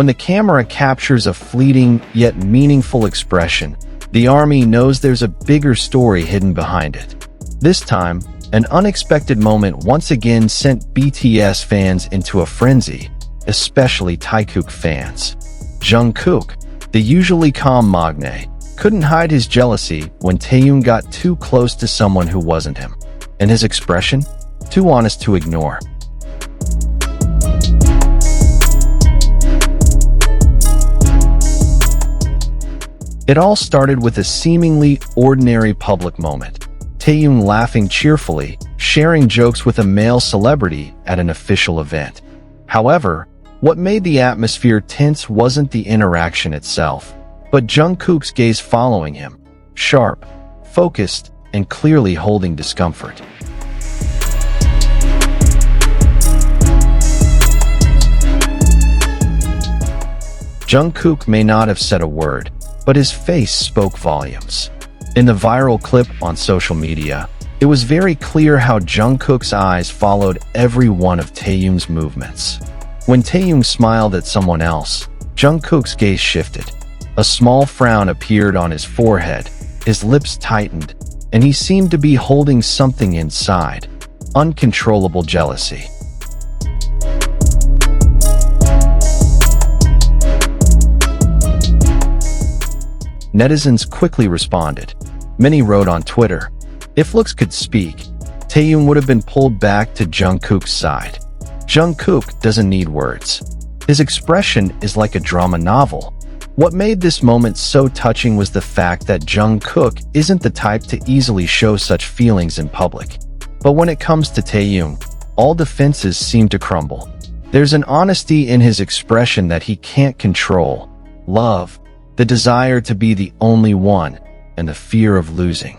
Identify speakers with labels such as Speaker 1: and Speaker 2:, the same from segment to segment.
Speaker 1: When the camera captures a fleeting yet meaningful expression, the army knows there's a bigger story hidden behind it. This time, an unexpected moment once again sent BTS fans into a frenzy, especially Taekook fans. Jungkook, the usually calm magne, couldn't hide his jealousy when Taehyung got too close to someone who wasn't him, and his expression? Too honest to ignore. It all started with a seemingly ordinary public moment. Taehyung laughing cheerfully, sharing jokes with a male celebrity at an official event. However, what made the atmosphere tense wasn't the interaction itself, but Jungkook's gaze following him, sharp, focused, and clearly holding discomfort. Jungkook may not have said a word, but his face spoke volumes. In the viral clip on social media, it was very clear how Jungkook's eyes followed every one of Taehyung's movements. When Taehyung smiled at someone else, Jungkook's gaze shifted. A small frown appeared on his forehead, his lips tightened, and he seemed to be holding something inside. Uncontrollable jealousy. Netizens quickly responded. Many wrote on Twitter, "If looks could speak, Taehyung would have been pulled back to Jungkook's side." Jungkook doesn't need words. His expression is like a drama novel. What made this moment so touching was the fact that Jungkook isn't the type to easily show such feelings in public. But when it comes to Taehyung, all defenses seem to crumble. There's an honesty in his expression that he can't control. Love, the desire to be the only one, and the fear of losing.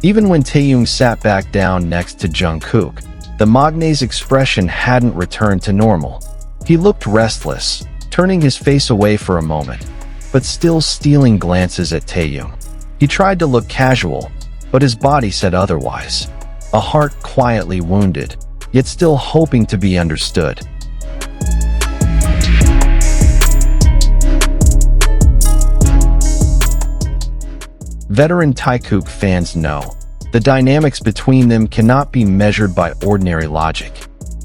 Speaker 1: Even when Taehyung sat back down next to Jungkook, the magne's expression hadn't returned to normal. He looked restless, turning his face away for a moment, but still stealing glances at Taehyung. He tried to look casual, but his body said otherwise. A heart quietly wounded, yet still hoping to be understood. Veteran Taekook fans know, the dynamics between them cannot be measured by ordinary logic.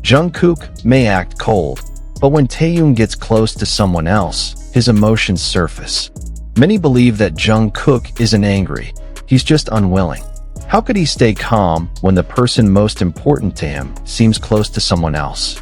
Speaker 1: Jungkook may act cold, but when Taehyung gets close to someone else, his emotions surface. Many believe that Jungkook isn't angry, he's just unwilling. How could he stay calm when the person most important to him seems close to someone else?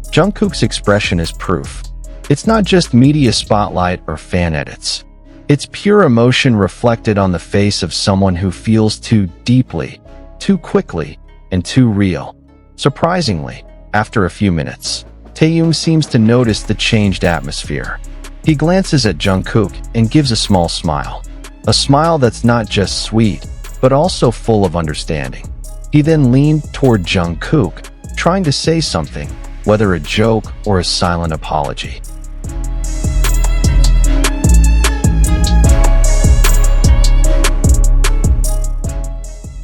Speaker 1: Jungkook's expression is proof. It's not just media spotlight or fan edits. It's pure emotion reflected on the face of someone who feels too deeply, too quickly, and too real. Surprisingly, after a few minutes, Taehyung seems to notice the changed atmosphere. He glances at Jungkook and gives a small smile. A smile that's not just sweet, but also full of understanding. He then leaned toward Jungkook, trying to say something, whether a joke or a silent apology.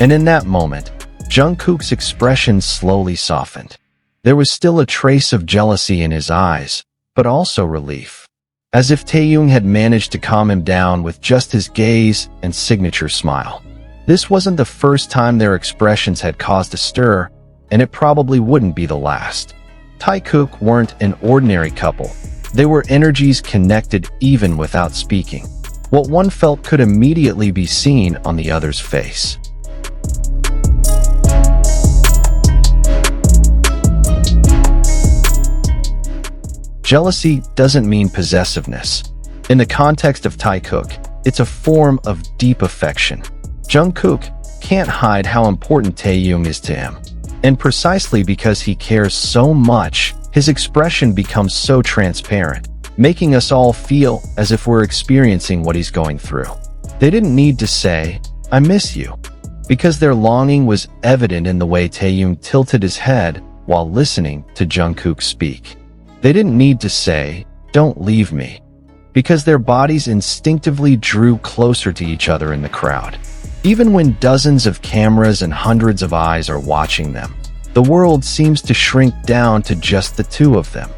Speaker 1: And in that moment, Jungkook's expression slowly softened. There was still a trace of jealousy in his eyes, but also relief. As if Taehyung had managed to calm him down with just his gaze and signature smile. This wasn't the first time their expressions had caused a stir, and it probably wouldn't be the last. Taekook weren't an ordinary couple. They were energies connected even without speaking. What one felt could immediately be seen on the other's face. Jealousy doesn't mean possessiveness. In the context of Taekook, it's a form of deep affection. Jungkook can't hide how important Taehyung is to him. And precisely because he cares so much, his expression becomes so transparent, making us all feel as if we're experiencing what he's going through. They didn't need to say, "I miss you," because their longing was evident in the way Taehyung tilted his head while listening to Jungkook speak. They didn't need to say, "Don't leave me," because their bodies instinctively drew closer to each other in the crowd. Even when dozens of cameras and hundreds of eyes are watching them, the world seems to shrink down to just the two of them,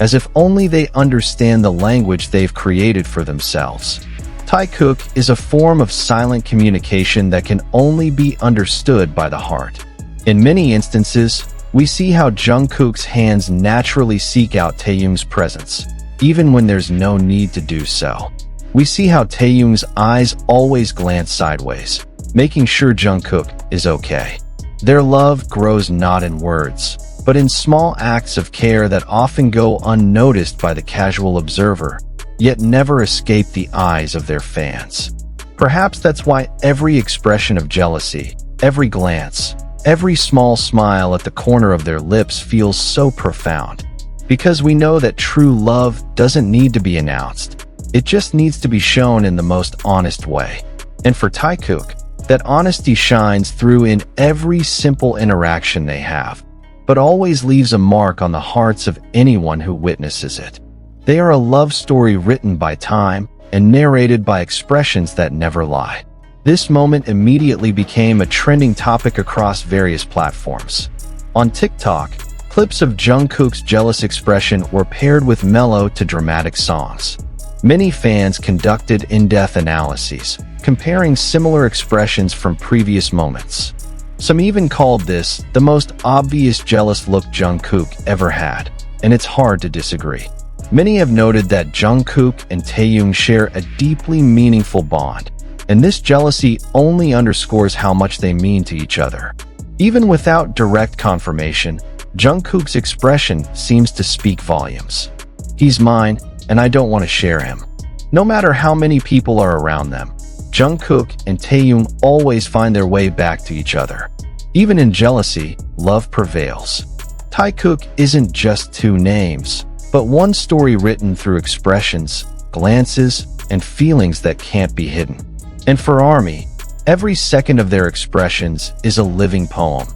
Speaker 1: as if only they understand the language they've created for themselves. Taekook is a form of silent communication that can only be understood by the heart. In many instances, we see how Jungkook's hands naturally seek out Taehyung's presence, even when there's no need to do so. We see how Taehyung's eyes always glance sideways, making sure Jungkook is okay. Their love grows not in words, but in small acts of care that often go unnoticed by the casual observer, yet never escape the eyes of their fans. Perhaps that's why every expression of jealousy, every glance, every small smile at the corner of their lips feels so profound. Because we know that true love doesn't need to be announced. It just needs to be shown in the most honest way. And for Taekook, that honesty shines through in every simple interaction they have, but always leaves a mark on the hearts of anyone who witnesses it. They are a love story written by time and narrated by expressions that never lie. This moment immediately became a trending topic across various platforms. On TikTok, clips of Jungkook's jealous expression were paired with mellow to dramatic songs. Many fans conducted in-depth analyses, comparing similar expressions from previous moments. Some even called this the most obvious jealous look Jungkook ever had, and it's hard to disagree. Many have noted that Jungkook and Taehyung share a deeply meaningful bond, and this jealousy only underscores how much they mean to each other. Even without direct confirmation, Jungkook's expression seems to speak volumes. He's mine, and I don't want to share him. No matter how many people are around them, Jungkook and Taehyung always find their way back to each other. Even in jealousy, love prevails. Taekook isn't just two names, but one story written through expressions, glances, and feelings that can't be hidden. And for ARMY, every second of their expressions is a living poem.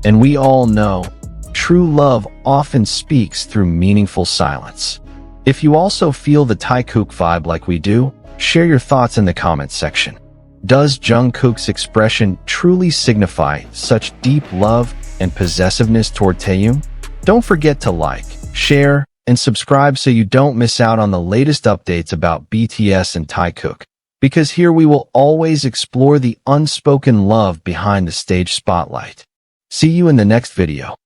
Speaker 1: And we all know, true love often speaks through meaningful silence. If you also feel the Taekook vibe like we do, share your thoughts in the comments section. Does Jungkook's expression truly signify such deep love and possessiveness toward Taehyung? Don't forget to like, share, and subscribe so you don't miss out on the latest updates about BTS and Taekook, because here we will always explore the unspoken love behind the stage spotlight. See you in the next video.